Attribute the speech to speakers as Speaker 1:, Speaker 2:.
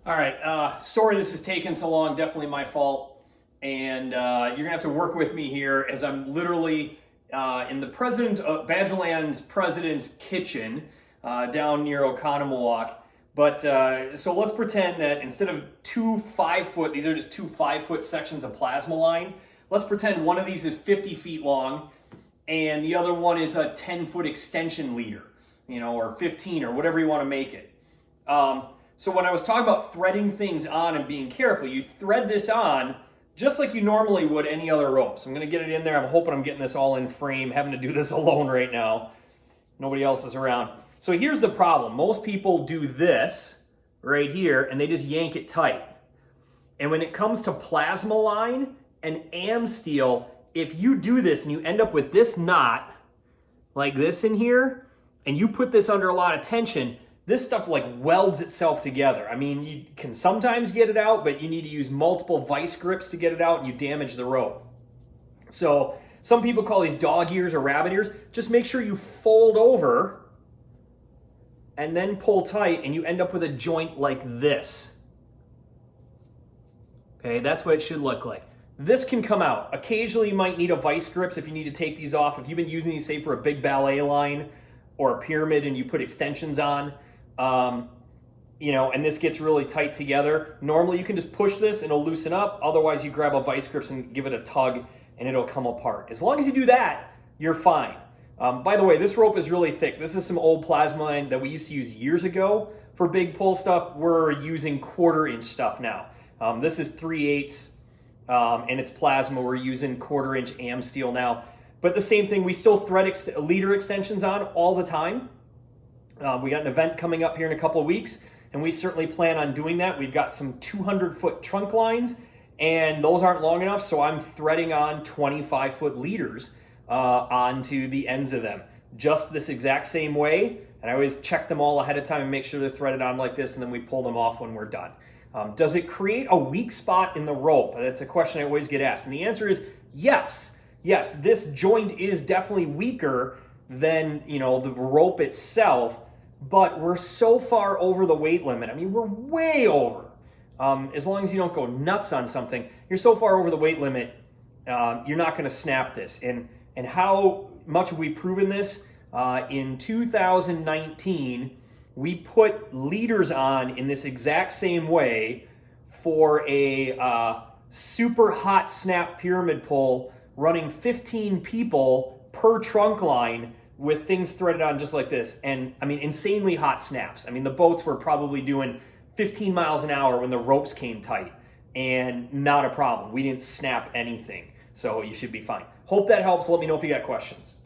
Speaker 1: All right, sorry this is taking so long, definitely my fault. And you're gonna have to work with me here as I'm literally in the Badgerland's president's kitchen down near Oconomowoc. But so let's pretend that instead of two 5 foot, these are just two 5 foot sections of plasma line. Let's pretend one of these is 50 feet long and the other one is a 10-foot extension leader, or 15 or whatever you want to make it. So when I was talking about threading things on and being careful, you thread this on just like you normally would any other rope. So I'm going to get it in there. I'm hoping I'm getting this all in frame, having to do this alone right now. Nobody else is around. So here's the problem. Most people do this right here and they just yank it tight. And when it comes to plasma line and AmSteel, if you do this and you end up with this knot like this in here, and you put this under a lot of tension, this stuff like welds itself together. I mean, you can sometimes get it out, but you need to use multiple vice grips to get it out and you damage the rope. So some people call these dog ears or rabbit ears. Just make sure you fold over and then pull tight and you end up with a joint like this. Okay, that's what it should look like. This can come out. Occasionally you might need a vice grips if you need to take these off. If you've been using these, say, for a big ballet line or a pyramid and you put extensions on, and this gets really tight together. Normally you can just push this and it'll loosen up. Otherwise you grab a vice grips and give it a tug and it'll come apart. As long as you do that, you're fine. By the way, this rope is really thick. This is some old plasma line that we used to use years ago for big pull stuff. We're using 1/4 inch stuff now. This is 3/8 and it's plasma. We're using 1/4 inch AmSteel now. But the same thing, we still thread leader extensions on all the time. We got an event coming up here in a couple of weeks, and we certainly plan on doing that. We've got some 200-foot trunk lines, and those aren't long enough, so I'm threading on 25-foot leaders onto the ends of them. Just this exact same way, and I always check them all ahead of time and make sure they're threaded on like this, and then we pull them off when we're done. Does it create a weak spot in the rope? That's a question I always get asked, and the answer is yes. Yes, this joint is definitely weaker than, the rope itself, but we're so far over the weight limit. I mean, we're way over. As long as you don't go nuts on something, you're so far over the weight limit, you're not going to snap this. And how much have we proven this? In 2019, we put leaders on in this exact same way for a super hot snap pyramid pull running 15 people per trunk line with things threaded on just like this. And I mean, insanely hot snaps. I mean, the boats were probably doing 15 miles an hour when the ropes came tight and not a problem. We didn't snap anything. So you should be fine. Hope that helps. Let me know if you got questions.